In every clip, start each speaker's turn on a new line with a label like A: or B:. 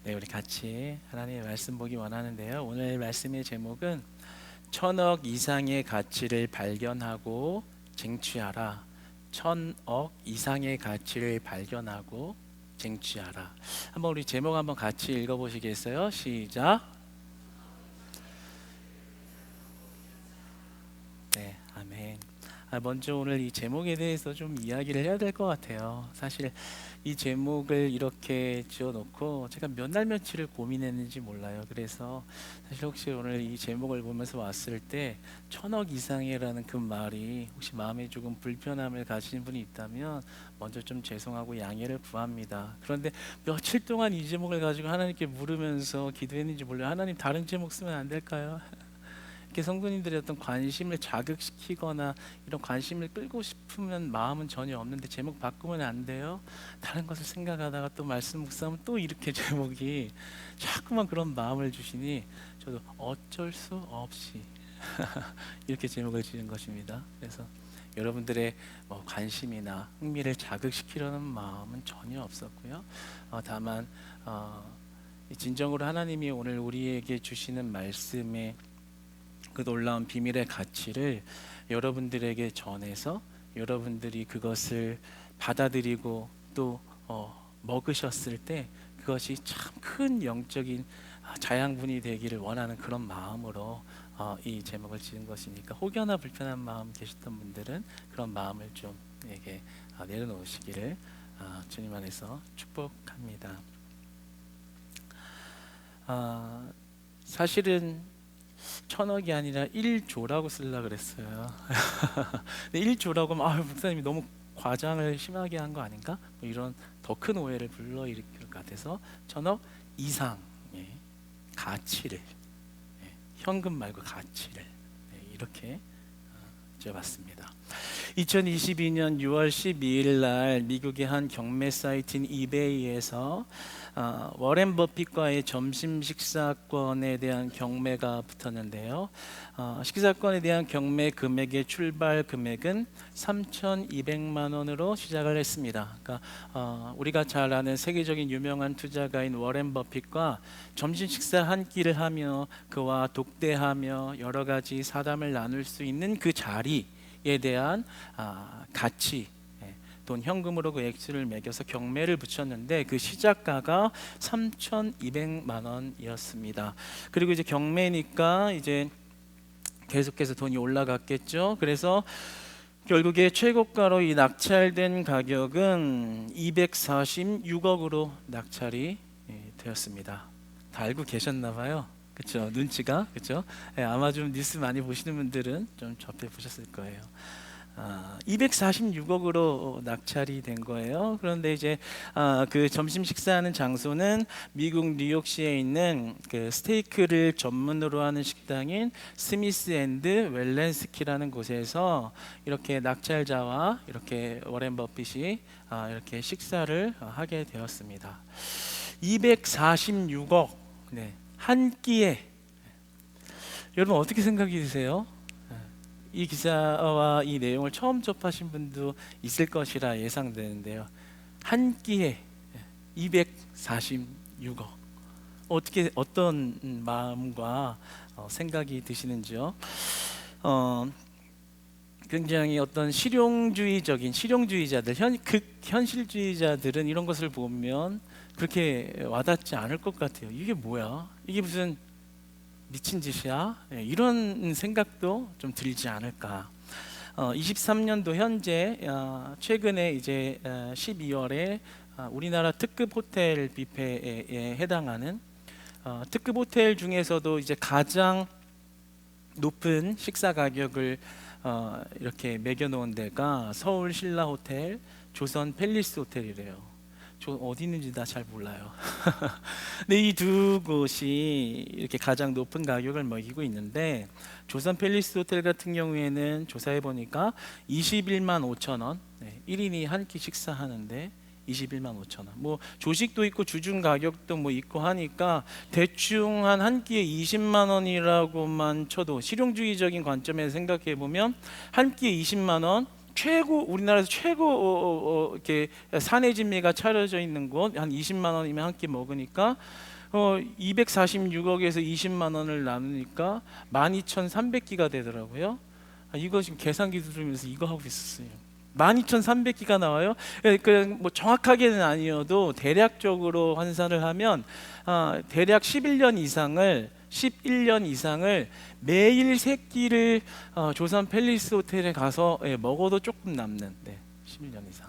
A: 네, 우리 같이 하나님의 말씀 보기 원하는데요. 오늘 말씀의 제목은 천억 이상의 가치를 발견하고 쟁취하라. 천억 이상의 가치를 발견하고 쟁취하라. 한번 우리 제목 한번 같이 읽어보시겠어요? 시작. 네, 아멘. 먼저 오늘 이 제목에 대해서 좀 이야기를 해야 될 것 같아요. 사실 이 제목을 이렇게 지어놓고 제가 몇 날 며칠을 고민했는지 몰라요. 그래서 사실 혹시 오늘 이 제목을 보면서 왔을 때 천억 이상이라는 그 말이 혹시 마음에 조금 불편함을 가지는 분이 있다면 먼저 좀 죄송하고 양해를 구합니다. 그런데 며칠 동안 이 제목을 가지고 하나님께 물으면서 기도했는지 몰라요. 하나님 다른 제목 쓰면 안 될까요? 이렇게 성도님들의 어떤 관심을 자극시키거나 이런 관심을 끌고 싶으면 마음은 전혀 없는데 제목 바꾸면 안 돼요. 다른 것을 생각하다가 또 말씀 묵상하면 또 이렇게 제목이 자꾸만 그런 마음을 주시니 저도 어쩔 수 없이 이렇게 제목을 지은 것입니다. 그래서 여러분들의 관심이나 흥미를 자극시키려는 마음은 전혀 없었고요. 다만 진정으로 하나님이 오늘 우리에게 주시는 말씀에 그 놀라운 비밀의 가치를 여러분들에게 전해서 여러분들이 그것을 받아들이고 또 먹으셨을 때 그것이 참 큰 영적인 자양분이 되기를 원하는 그런 마음으로 이 제목을 지은 것이니까 혹여나 불편한 마음 계셨던 분들은 그런 마음을 좀 이렇게 내려놓으시기를 주님 안에서 축복합니다. 사실은 천억이 아니라 1조라고 쓰려고 그랬어요. 근데 1조라고 하면 목사님이 너무 과장을 심하게 한 거 아닌가? 뭐 이런 더 큰 오해를 불러일으킬 것 같아서 천억 이상의 가치를, 현금 말고 가치를 이렇게 지어봤습니다. 2022년 6월 12일 날 미국의 한 경매 사이트인 이베이에서 워렌 버핏과의 점심 식사권에 대한 경매가 붙었는데요. 식사권에 대한 경매 금액의 출발 금액은 3,200만 원으로 시작을 했습니다. 그러니까 우리가 잘 아는 세계적인 유명한 투자가인 워렌 버핏과 점심 식사 한 끼를 하며 그와 독대하며 여러 가지 사담을 나눌 수 있는 그 자리에 대한 가치, 돈 현금으로 그 액수를 매겨서 경매를 붙였는데 그 시작가가 3,200만 원이었습니다. 그리고 이제 경매니까 이제 계속해서 돈이 올라갔겠죠. 그래서 결국에 최고가로 이 낙찰된 가격은 246억으로 낙찰이 되었습니다. 다 알고 계셨나 봐요. 그렇죠? 눈치가 그렇죠? 아마 좀 뉴스 많이 보시는 분들은 좀 접해 보셨을 거예요. 246억으로 낙찰이 된 거예요. 그런데 이제 그 점심 식사하는 장소는 미국 뉴욕시에 있는 그 스테이크를 전문으로 하는 식당인 스미스 앤드 웰렌스키라는 곳에서 이렇게 낙찰자와 이렇게 워렌 버핏이 이렇게 식사를 하게 되었습니다. 246억, 한 끼에 여러분 어떻게 생각이 드세요? 이 기사와 이 내용을 처음 접하신 분도 있을 것이라 예상되는데요. 한 끼에 246억. 어떤 마음과 생각이 드시는지요? 굉장히 어떤 실용주의자들, 현실주의자들은 이런 것을 보면 그렇게 와닿지 않을 것 같아요. 이게 뭐야? 이게 무슨 미친 짓이야? 이런 생각도 좀 들지 않을까. 23년도 현재 최근에 이제 12월에 우리나라 특급 호텔 뷔페에 해당하는 특급 호텔 중에서도 이제 가장 높은 식사 가격을 이렇게 매겨놓은 데가 서울 신라 호텔, 조선 팰리스 호텔이래요. 저 어디 있는지 나 잘 몰라요. 근데 이 두 곳이 이렇게 가장 높은 가격을 매기고 있는데 조선 팰리스 호텔 같은 경우에는 조사해 보니까 21만 5천 원, 1인이 한 끼 식사하는데 21만 5천 원. 뭐 조식도 있고 주중 가격도 뭐 있고 하니까 대충 한 끼에 20만 원이라고만 쳐도 실용주의적인 관점에서 생각해 보면 한 끼에 20만 원, 우리나라에서 최고 이렇게 사내 진미가 차려져 있는 곳 한 20만 원이면 한 끼 먹으니까 246억에서 20만 원을 나누니까 12,300기가 되더라고요. 이거 지금 계산기 들으면서 이거 하고 있었어요. 12,300기가 나와요. 그냥 뭐 정확하게는 아니어도 대략적으로 환산을 하면 대략 11년 이상을 매일 세 끼를 조선 팰리스 호텔에 가서 먹어도 조금 남는 11년 이상.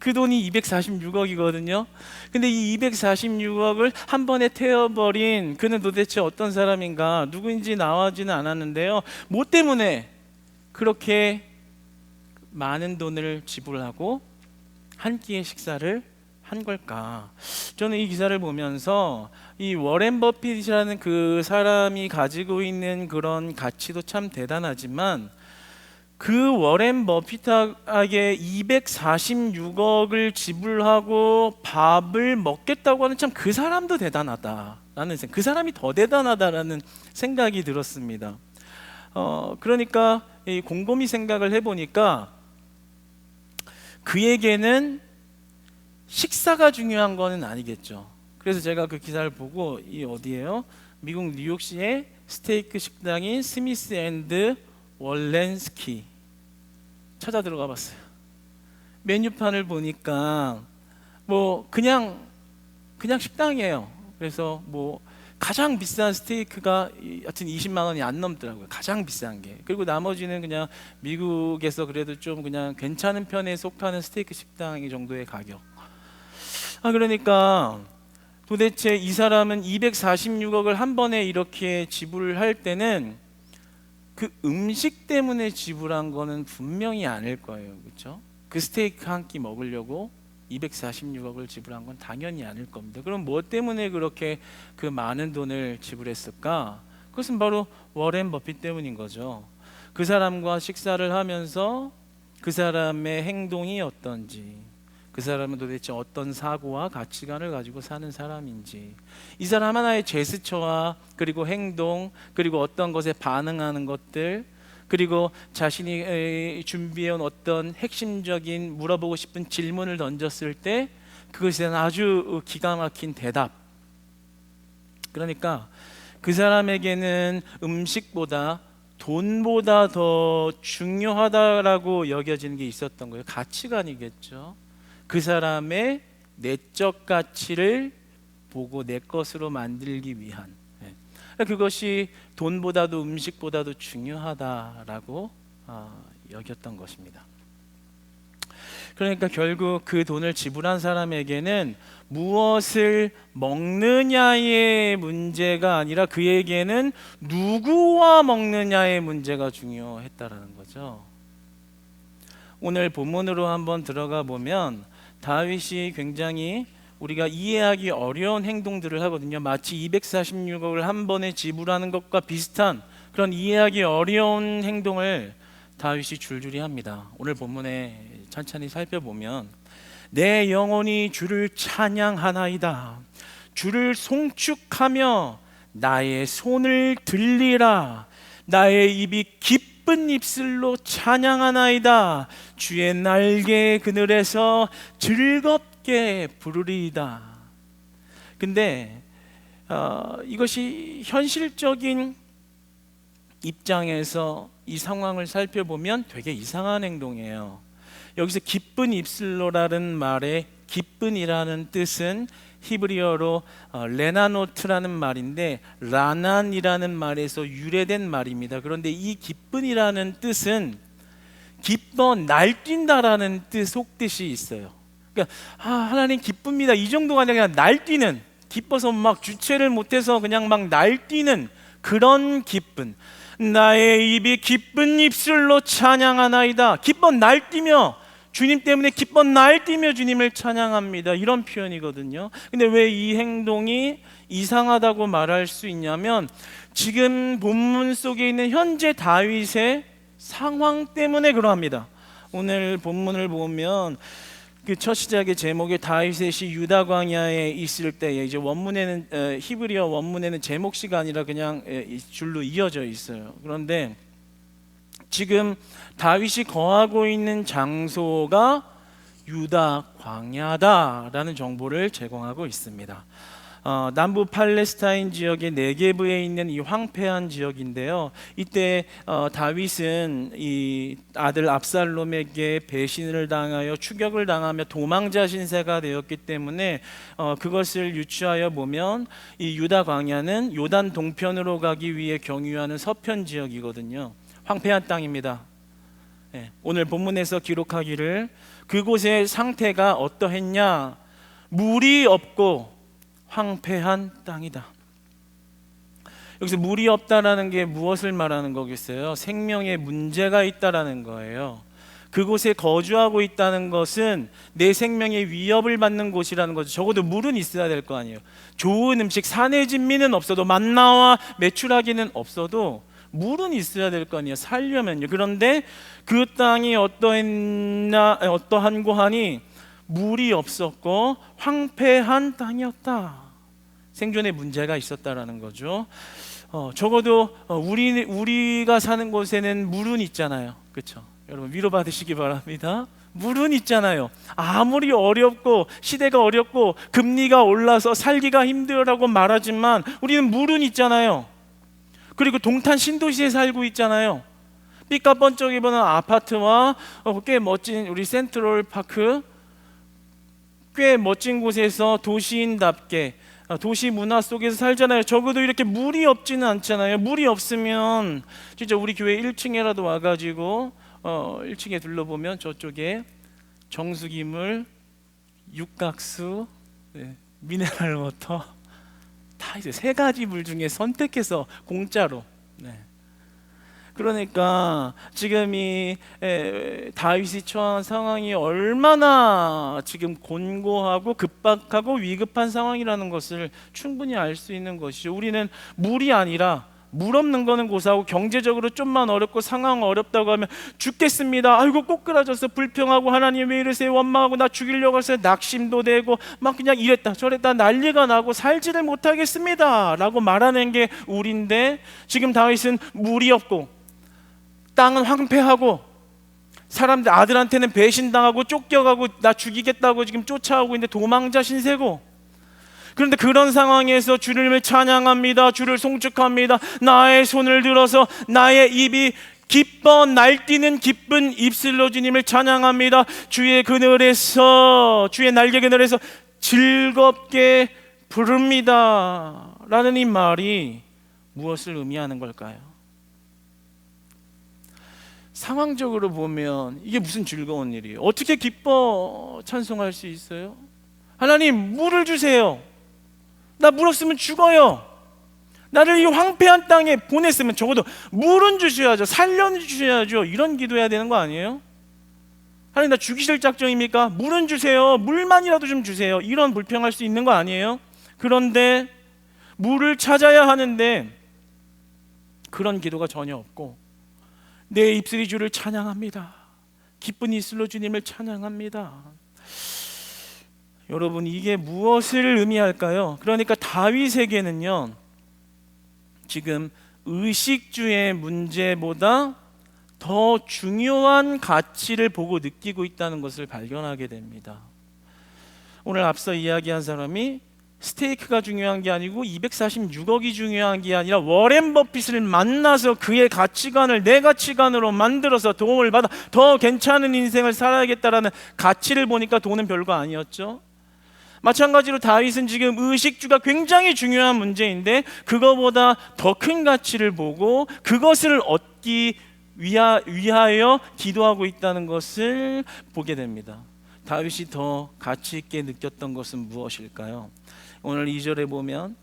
A: 그 돈이 246억이거든요. 근데 이 246억을 한 번에 태워버린 그는 도대체 어떤 사람인가, 누구인지 나와지는 않았는데요. 뭐 때문에 그렇게 많은 돈을 지불하고 한 끼의 식사를 한 걸까? 저는 이 기사를 보면서 이 워렌 버핏이라는 그 사람이 가지고 있는 그런 가치도 참 대단하지만, 그 워렌 버핏에게 246억을 지불하고 밥을 먹겠다고 하는 참 그 사람도 대단하다라는 그 사람이 더 대단하다라는 생각이 들었습니다. 그러니까 곰곰이 생각을 해보니까 그에게는 식사가 중요한 거는 아니겠죠. 그래서 제가 그 기사를 보고 이 어디예요? 미국 뉴욕시의 스테이크 식당인 스미스 앤드 월렌스키 찾아 들어가 봤어요. 메뉴판을 보니까 뭐 그냥 식당이에요. 그래서 뭐 가장 비싼 스테이크가 하여튼 20만 원이 안 넘더라고요. 가장 비싼 게. 그리고 나머지는 그냥 미국에서 그래도 좀 그냥 괜찮은 편에 속하는 스테이크 식당 정도의 가격. 그러니까 도대체 이 사람은 246억을 한 번에 이렇게 지불할 때는 그 음식 때문에 지불한 거는 분명히 아닐 거예요. 그렇죠? 그 스테이크 한 끼 먹으려고 246억을 지불한 건 당연히 아닐 겁니다. 그럼 뭐 때문에 그렇게 그 많은 돈을 지불했을까? 그것은 바로 워렌 버핏 때문인 거죠. 그 사람과 식사를 하면서 그 사람의 행동이 어떤지, 그 사람은 도대체 어떤 사고와 가치관을 가지고 사는 사람인지, 이 사람 하나의 제스처와 그리고 행동, 그리고 어떤 것에 반응하는 것들, 그리고 자신이 준비해온 어떤 핵심적인 물어보고 싶은 질문을 던졌을 때 그것에 대한 아주 기가 막힌 대답. 그러니까 그 사람에게는 음식보다 돈보다 더 중요하다라고 여겨지는 게 있었던 거예요. 가치관이겠죠. 그 사람의 내적 가치를 보고 내 것으로 만들기 위한, 그것이 돈보다도 음식보다도 중요하다라고 여겼던 것입니다. 그러니까 결국 그 돈을 지불한 사람에게는 무엇을 먹느냐의 문제가 아니라 그에게는 누구와 먹느냐의 문제가 중요했다라는 거죠. 오늘 본문으로 한번 들어가 보면 다윗이 굉장히 우리가 이해하기 어려운 행동들을 하거든요. 마치 246억을 한 번에 지불하는 것과 비슷한 그런 이해하기 어려운 행동을 다윗이 줄줄이 합니다. 오늘 본문에 천천히 살펴보면 내 영혼이 주를 찬양하나이다. 주를 송축하며 나의 손을 들리라. 나의 입이 기쁜 입술로 찬양하나이다. 주의 날개 그늘에서 즐겁게 부르리이다. 근데 이것이 현실적인 입장에서 이 상황을 살펴보면 되게 이상한 행동이에요. 여기서 기쁜 입술로라는 말에 기쁜이라는 뜻은 히브리어로 레나노트라는 말인데 라난이라는 말에서 유래된 말입니다. 그런데 이 기쁜이라는 뜻은 기뻐 날뛴다라는 속뜻이 있어요. 그러니까 하나님 기쁩니다 이 정도가 아니라 그냥 날뛰는, 기뻐서 막 주체를 못해서 그냥 막 날뛰는 그런 기쁜. 나의 입이 기쁜 입술로 찬양하나이다. 기뻐 날뛰며 주님 때문에 기뻐 날뛰며 주님을 찬양합니다. 이런 표현이거든요. 근데 왜 이 행동이 이상하다고 말할 수 있냐면 지금 본문 속에 있는 현재 다윗의 상황 때문에 그러합니다. 오늘 본문을 보면 그 첫 시작의 제목에 다윗의 유다 광야에 있을 때에 이제 원문에는 히브리어 원문에는 제목시가 아니라 그냥 줄로 이어져 있어요. 그런데 지금 다윗이 거하고 있는 장소가 유다 광야다라는 정보를 제공하고 있습니다. 남부 팔레스타인 지역의 네게브에 있는 이 황폐한 지역인데요. 이때 다윗은 이 아들 압살롬에게 배신을 당하여 추격을 당하며 도망자 신세가 되었기 때문에 그것을 유추하여 보면 이 유다 광야는 요단 동편으로 가기 위해 경유하는 서편 지역이거든요. 황폐한 땅입니다. 오늘 본문에서 기록하기를 그곳의 상태가 어떠했냐? 물이 없고 황폐한 땅이다. 여기서 물이 없다라는 게 무엇을 말하는 거겠어요? 생명에 문제가 있다라는 거예요. 그곳에 거주하고 있다는 것은 내 생명에 위협을 받는 곳이라는 거죠. 적어도 물은 있어야 될 거 아니에요. 좋은 음식, 산의 진미는 없어도 만나와 메추라기는 없어도 물은 있어야 될 거 아니에요. 살려면요. 그런데 그 땅이 어떠한고 하니 물이 없었고 황폐한 땅이었다. 생존에 문제가 있었다라는 거죠. 적어도 우리가 사는 곳에는 물은 있잖아요. 그렇죠? 여러분 위로받으시기 바랍니다. 물은 있잖아요. 아무리 어렵고 시대가 어렵고 금리가 올라서 살기가 힘들다고 말하지만 우리는 물은 있잖아요. 그리고 동탄 신도시에 살고 있잖아요. 삐까번쩍이 보는 아파트와 꽤 멋진 우리 센트럴 파크, 꽤 멋진 곳에서 도시인답게 도시 문화 속에서 살잖아요. 적어도 이렇게 물이 없지는 않잖아요. 물이 없으면 진짜 우리 교회 1층에라도 와가지고 1층에 둘러보면 저쪽에 정수기물, 육각수, 미네랄 워터 다 이제 세 가지 물 중에 선택해서 공짜로. 그러니까 지금 이 다윗이 처한 상황이 얼마나 지금 곤고하고 급박하고 위급한 상황이라는 것을 충분히 알 수 있는 것이죠. 우리는 물이 아니라 물 없는 거는 고사하고 경제적으로 좀만 어렵고 상황 어렵다고 하면 죽겠습니다. 아이고 꼬꾸라져서 불평하고 하나님 왜 이러세요? 원망하고 나 죽이려고 해서 낙심도 되고 막 그냥 이랬다 저랬다 난리가 나고 살지를 못하겠습니다 라고 말하는 게 우리인데, 지금 다윗은 물이 없고 땅은 황폐하고 사람들 아들한테는 배신당하고 쫓겨가고 나 죽이겠다고 지금 쫓아오고 있는데 도망자 신세고, 그런데 그런 상황에서 주님을 찬양합니다. 주를 송축합니다. 나의 손을 들어서 나의 입이 기뻐 날뛰는 기쁜 입술로 주님을 찬양합니다. 주의 그늘에서 주의 날개 그늘에서 즐겁게 부릅니다 라는 이 말이 무엇을 의미하는 걸까요? 상황적으로 보면 이게 무슨 즐거운 일이에요? 어떻게 기뻐 찬송할 수 있어요? 하나님 물을 주세요. 나 물 없으면 죽어요. 나를 이 황폐한 땅에 보냈으면 적어도 물은 주셔야죠. 살려주셔야죠. 이런 기도해야 되는 거 아니에요? 하나님 나 죽이실 작정입니까? 물은 주세요. 물만이라도 좀 주세요. 이런 불평할 수 있는 거 아니에요? 그런데 물을 찾아야 하는데 그런 기도가 전혀 없고 내 입술이 주를 찬양합니다. 기쁜 입술로 주님을 찬양합니다. 여러분 이게 무엇을 의미할까요? 그러니까 다윗에게는요 지금 의식주의 문제보다 더 중요한 가치를 보고 느끼고 있다는 것을 발견하게 됩니다. 오늘 앞서 이야기한 사람이 스테이크가 중요한 게 아니고 246억이 중요한 게 아니라 워렌 버핏을 만나서 그의 가치관을 내 가치관으로 만들어서 도움을 받아 더 괜찮은 인생을 살아야겠다라는 가치를 보니까 돈은 별거 아니었죠. 마찬가지로 다윗은 지금 의식주가 굉장히 중요한 문제인데 그거보다 더 큰 가치를 보고 그것을 얻기 위하여 기도하고 있다는 것을 보게 됩니다. 다윗이 더 가치 있게 느꼈던 것은 무엇일까요? 오늘 2절에 보면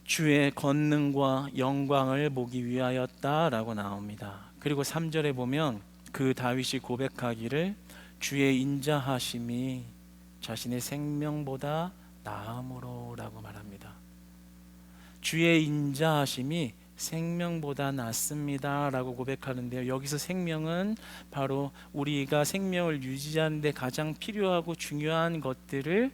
A: 주의 권능과 영광을 보기 위하였다라고 나옵니다. 그리고 3절에 보면 그 다윗이 고백하기를 주의 인자하심이 자신의 생명보다 나음으로라고 말합니다. 주의 인자하심이 생명보다 낫습니다 라고 고백하는데요, 여기서 생명은 바로 우리가 생명을 유지하는 데 가장 필요하고 중요한 것들을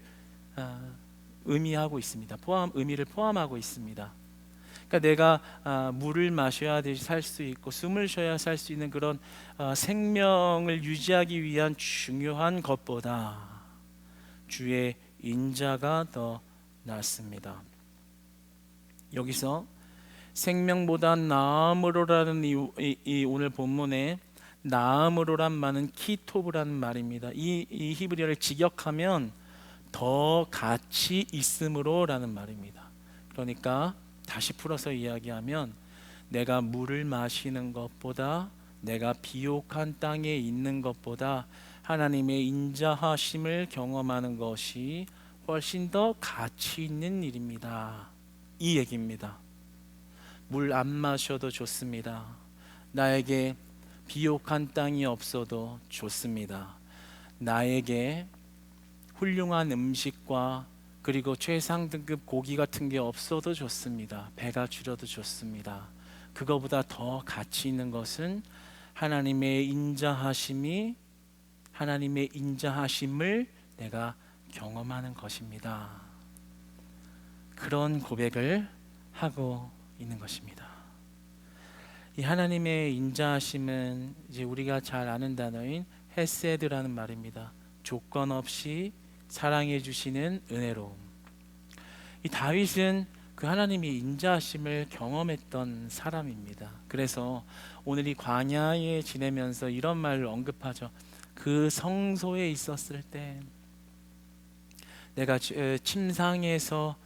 A: 의미하고 있습니다. 의미를 포함하고 있습니다. 그러니까 내가 물을 마셔야 살 수 있고 숨을 쉬어야 살 수 있는 그런 생명을 유지하기 위한 중요한 것보다 주의 인자가 더 낫습니다. 여기서 생명보다 나음으로라는 이 오늘 본문에 나음으로란 말은 키토브라는 말입니다. 이 히브리어를 직역하면 더 가치 있음으로라는 말입니다. 그러니까 다시 풀어서 이야기하면 내가 물을 마시는 것보다, 내가 비옥한 땅에 있는 것보다 하나님의 인자하심을 경험하는 것이 훨씬 더 가치 있는 일입니다. 이 얘기입니다. 물 안 마셔도 좋습니다. 나에게 비옥한 땅이 없어도 좋습니다. 나에게 훌륭한 음식과 그리고 최상 등급 고기 같은 게 없어도 좋습니다. 배가 줄여도 좋습니다. 그거보다 더 가치 있는 것은 하나님의 인자하심을 내가 경험하는 것입니다. 그런 고백을 하고 있는 것입니다. 이 하나님의 인자하심은 이제 우리가 잘 아는 단어인 헤세드라는 말입니다. 조건 없이 사랑해 주시는 은혜로움. 이 다윗은 그 하나님의 인자하심을 경험했던 사람입니다. 그래서 오늘 이 광야에 지내면서 이런 말을 언급하죠. 그 성소에 있었을 때 내가 침상에서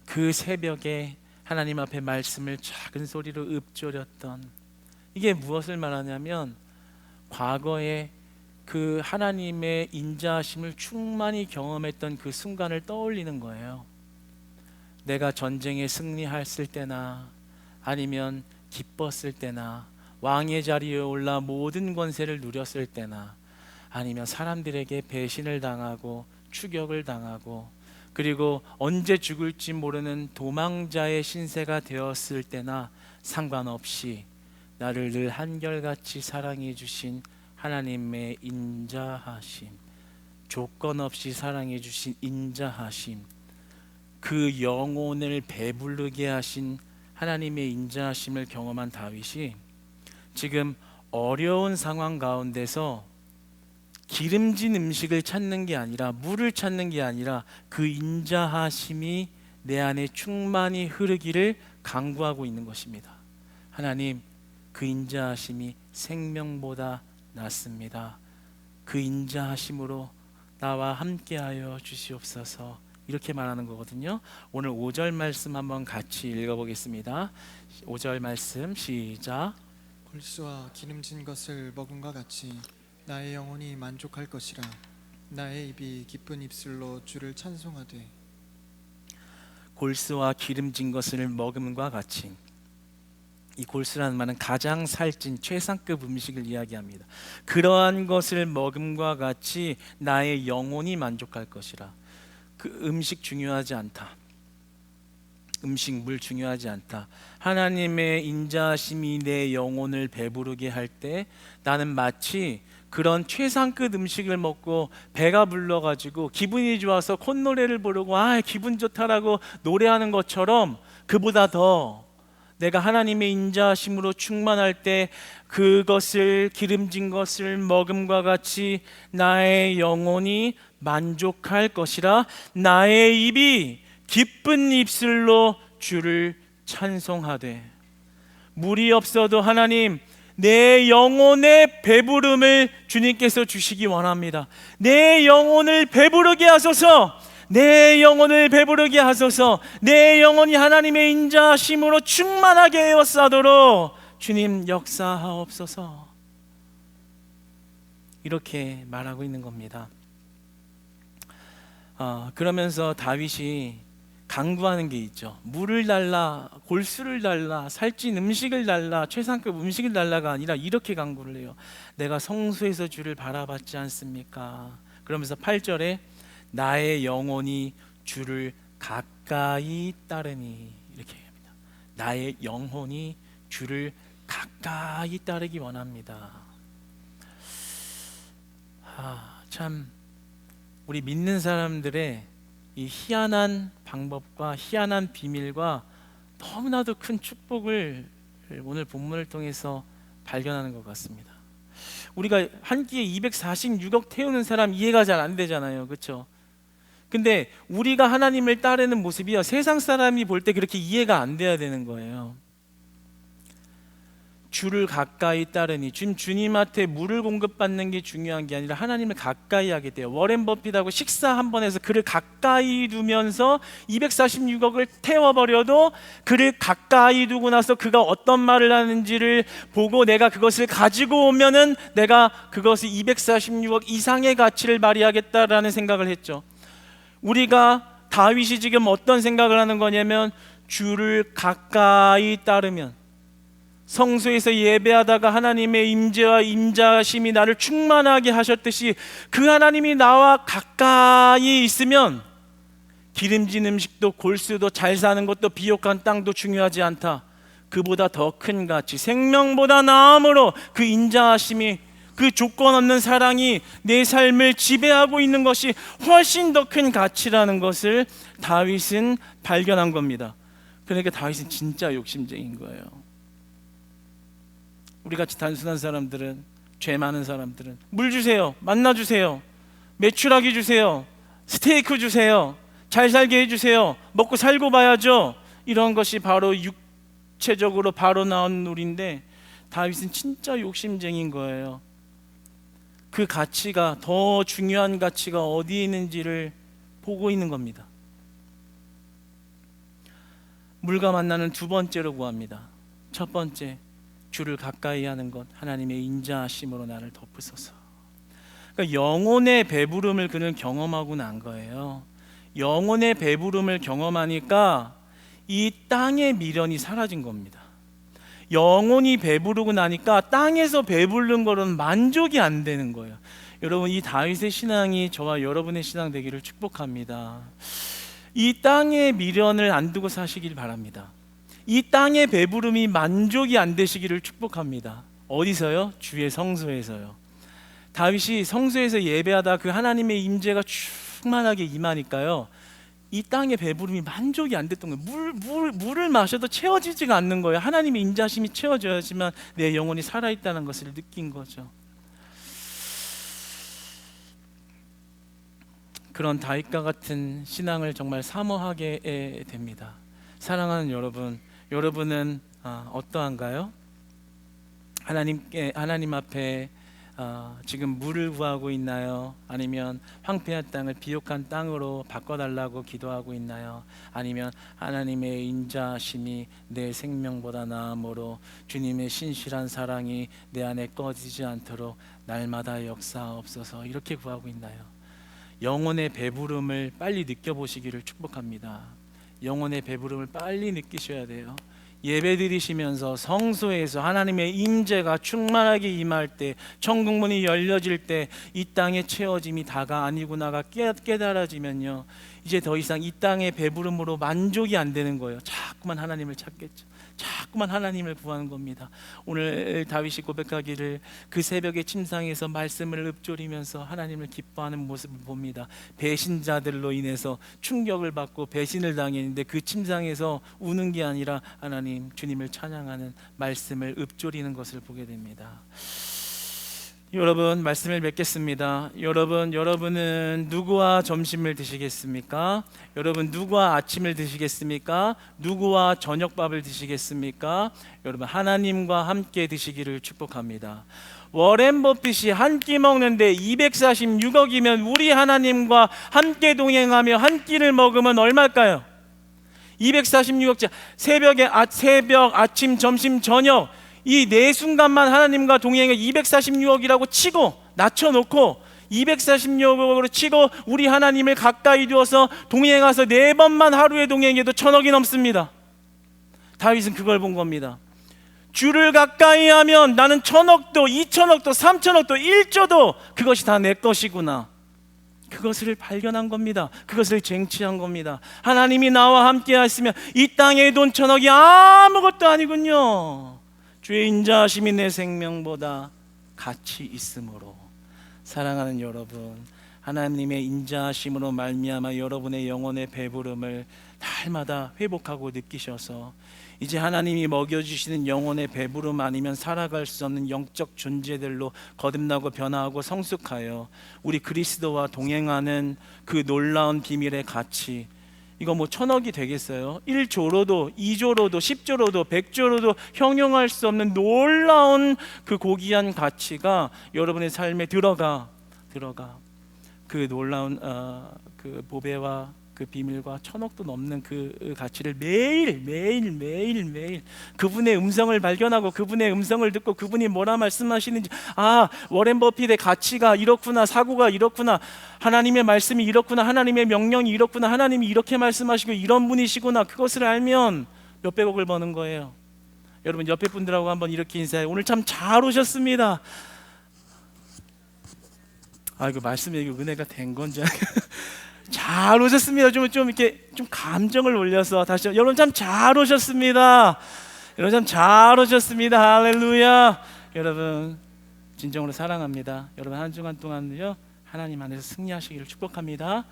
A: 그 새벽에 하나님 앞에 말씀을 작은 소리로 읊조렸던, 이게 무엇을 말하냐면 과거에 그 하나님의 인자하심을 충만히 경험했던 그 순간을 떠올리는 거예요. 내가 전쟁에 승리했을 때나 아니면 기뻤을 때나 왕의 자리에 올라 모든 권세를 누렸을 때나 아니면 사람들에게 배신을 당하고 추격을 당하고 그리고 언제 죽을지 모르는 도망자의 신세가 되었을 때나 상관없이 나를 늘 한결같이 사랑해 주신 하나님의 인자하심, 조건 없이 사랑해 주신 인자하심, 그 영혼을 배부르게 하신 하나님의 인자하심을 경험한 다윗이 지금 어려운 상황 가운데서 기름진 음식을 찾는 게 아니라, 물을 찾는 게 아니라 그 인자하심이 내 안에 충만히 흐르기를 간구하고 있는 것입니다. 하나님, 그 인자하심이 생명보다 낫습니다. 그 인자하심으로 나와 함께하여 주시옵소서, 이렇게 말하는 거거든요. 오늘 5절 말씀 한번 같이 읽어보겠습니다. 5절 말씀 시작.
B: 골수와 기름진 것을 먹음과 같이 나의 영혼이 만족할 것이라. 나의 입이 기쁜 입술로 주를 찬송하되.
A: 골수와 기름진 것을 먹음과 같이, 이 골수라는 말은 가장 살찐 최상급 음식을 이야기합니다. 그러한 것을 먹음과 같이 나의 영혼이 만족할 것이라. 그 음식 중요하지 않다. 음식, 물 중요하지 않다. 하나님의 인자하심이 내 영혼을 배부르게 할 때 나는 마치 그런 최상급 음식을 먹고 배가 불러가지고 기분이 좋아서 콧노래를 부르고 기분 좋다라고 노래하는 것처럼, 그보다 더 내가 하나님의 인자하심으로 충만할 때 그것을, 기름진 것을 먹음과 같이 나의 영혼이 만족할 것이라. 나의 입이 기쁜 입술로 주를 찬송하되. 물이 없어도 하나님, 내 영혼의 배부름을 주님께서 주시기 원합니다. 내 영혼을 배부르게 하소서. 내 영혼을 배부르게 하소서. 내 영혼이 하나님의 인자하심으로 충만하게 에워싸도록 주님 역사하옵소서. 이렇게 말하고 있는 겁니다. 그러면서 다윗이 간구하는 게 있죠. 물을 달라, 골수를 달라, 살찐 음식을 달라, 최상급 음식을 달라가 아니라 이렇게 간구를 해요. 내가 성소에서 주를 바라봤지 않습니까? 그러면서 8절에 나의 영혼이 주를 가까이 따르니, 이렇게 합니다. 나의 영혼이 주를 가까이 따르기 원합니다. 참 우리 믿는 사람들의 이 희한한 방법과 희한한 비밀과 너무나도 큰 축복을 오늘 본문을 통해서 발견하는 것 같습니다. 우리가 한 끼에 246억 태우는 사람 이해가 잘 안 되잖아요, 그렇죠? 근데 우리가 하나님을 따르는 모습이요, 세상 사람이 볼 때 그렇게 이해가 안 돼야 되는 거예요. 주를 가까이 따르니, 주님한테 물을 공급받는 게 중요한 게 아니라 하나님을 가까이 하게 돼요. 워렌 버핏하고 식사 한 번 해서 그를 가까이 두면서 246억을 태워버려도 그를 가까이 두고 나서 그가 어떤 말을 하는지를 보고 내가 그것을 가지고 오면은 내가 그것이 246억 이상의 가치를 발휘하겠다라는 생각을 했죠. 우리가 다윗이 지금 어떤 생각을 하는 거냐면, 주를 가까이 따르면, 성소에서 예배하다가 하나님의 임재와 임자심이 나를 충만하게 하셨듯이 그 하나님이 나와 가까이 있으면 기름진 음식도 골수도 잘 사는 것도 비옥한 땅도 중요하지 않다. 그보다 더 큰 가치, 생명보다 나음으로 그 인자하심이, 그 조건 없는 사랑이 내 삶을 지배하고 있는 것이 훨씬 더 큰 가치라는 것을 다윗은 발견한 겁니다. 그러니까 다윗은 진짜 욕심쟁이인 거예요. 우리같이 단순한 사람들은, 죄 많은 사람들은 물 주세요, 만나 주세요, 메추라기 주세요, 스테이크 주세요, 잘 살게 해주세요, 먹고 살고 봐야죠, 이런 것이 바로 육체적으로 바로 나온 놀인데, 다윗은 진짜 욕심쟁이인 거예요. 그 가치가, 더 중요한 가치가 어디에 있는지를 보고 있는 겁니다. 물과 만나는 두 번째로 구합니다. 첫 번째, 주를 가까이 하는 것, 하나님의 인자하심으로 나를 덮으소서. 그러니까 영혼의 배부름을 그는 경험하고 난 거예요. 영혼의 배부름을 경험하니까 이 땅의 미련이 사라진 겁니다. 영혼이 배부르고 나니까 땅에서 배부른 거는 만족이 안 되는 거예요. 여러분, 이 다윗의 신앙이 저와 여러분의 신앙 되기를 축복합니다. 이 땅의 미련을 안 두고 사시길 바랍니다. 이 땅의 배부름이 만족이 안 되시기를 축복합니다. 어디서요? 주의 성소에서요. 다윗이 성소에서 예배하다 그 하나님의 임재가 충만하게 임하니까요, 이 땅의 배부름이 만족이 안 됐던 거예요. 물을 마셔도 채워지지가 않는 거예요. 하나님의 인자심이 채워져야지만 내 영혼이 살아있다는 것을 느낀 거죠. 그런 다윗과 같은 신앙을 정말 사모하게 됩니다. 사랑하는 여러분, 여러분은 어떠한가요? 하나님 앞에 지금 물을 구하고 있나요? 아니면 황폐한 땅을 비옥한 땅으로 바꿔달라고 기도하고 있나요? 아니면 하나님의 인자심이 내 생명보다 나음으로 주님의 신실한 사랑이 내 안에 꺼지지 않도록 날마다 역사하옵소서, 이렇게 구하고 있나요? 영혼의 배부름을 빨리 느껴보시기를 축복합니다. 영혼의 배부름을 빨리 느끼셔야 돼요. 예배 드리시면서 성소에서 하나님의 임재가 충만하게 임할 때, 천국문이 열려질 때 이 땅의 채워짐이 다가 아니구나가 깨달아지면요, 이제 더 이상 이 땅의 배부름으로 만족이 안 되는 거예요. 자꾸만 하나님을 찾겠죠. 자꾸만 하나님을 구하는 겁니다. 오늘 다윗이 고백하기를, 그 새벽에 침상에서 말씀을 읊조리면서 하나님을 기뻐하는 모습을 봅니다. 배신자들로 인해서 충격을 받고 배신을 당했는데 그 침상에서 우는 게 아니라 하나님, 주님을 찬양하는 말씀을 읊조리는 것을 보게 됩니다. 여러분, 말씀을 맺겠습니다. 여러분은 누구와 점심을 드시겠습니까? 여러분, 누구와 아침을 드시겠습니까? 누구와 저녁밥을 드시겠습니까? 여러분, 하나님과 함께 드시기를 축복합니다. 워렌 버핏이 한 끼 먹는데 246억이면 우리 하나님과 함께 동행하며 한 끼를 먹으면 얼마일까요? 246억째. 새벽, 아침, 점심, 저녁, 이 네 순간만 하나님과 동행해 246억이라고 치고 낮춰놓고 246억으로 치고 우리 하나님을 가까이 두어서 동행해서 4번만 하루에 동행해도 1000억이 넘습니다. 다윗은 그걸 본 겁니다. 주를 가까이 하면 나는 1000억도 2000억도 3000억도 1조도 그것이 다 내 것이구나, 그것을 발견한 겁니다. 그것을 쟁취한 겁니다. 하나님이 나와 함께 하시면 이 땅의 돈 1000억이 아무것도 아니군요. 주의 인자하심이 내 생명보다 가치 있으므로. 사랑하는 여러분, 하나님의 인자하심으로 말미암아 여러분의 영혼의 배부름을 날마다 회복하고 느끼셔서 이제 하나님이 먹여주시는 영혼의 배부름 아니면 살아갈 수 없는 영적 존재들로 거듭나고 변화하고 성숙하여 우리 그리스도와 동행하는 그 놀라운 비밀의 가치, 이거 뭐 1000억이 되겠어요? 1조로도 2조로도 10조로도 100조로도 형용할 수 없는 놀라운 그 고귀한 가치가 여러분의 삶에 들어가 그 놀라운 그 보배와 그 비밀과 1000억도 넘는 그 가치를 매일 그분의 음성을 발견하고 그분의 음성을 듣고 그분이 뭐라 말씀하시는지, 아, 워렌 버핏의 가치가 이렇구나, 사고가 이렇구나, 하나님의 말씀이 이렇구나, 하나님의 명령이 이렇구나, 하나님이 이렇게 말씀하시고 이런 분이시구나, 그것을 알면 몇백억을 버는 거예요. 여러분 옆에 분들하고 한번 이렇게 인사해요. 오늘 참 잘 오셨습니다. 이거 말씀에 이거 은혜가 된 건지 잘 오셨습니다. 좀 이렇게 좀 감정을 올려서 다시 여러분 참 잘 오셨습니다. 여러분 참 잘 오셨습니다. 할렐루야. 여러분 진정으로 사랑합니다. 여러분 한 주간 동안요 하나님 안에서 승리하시기를 축복합니다.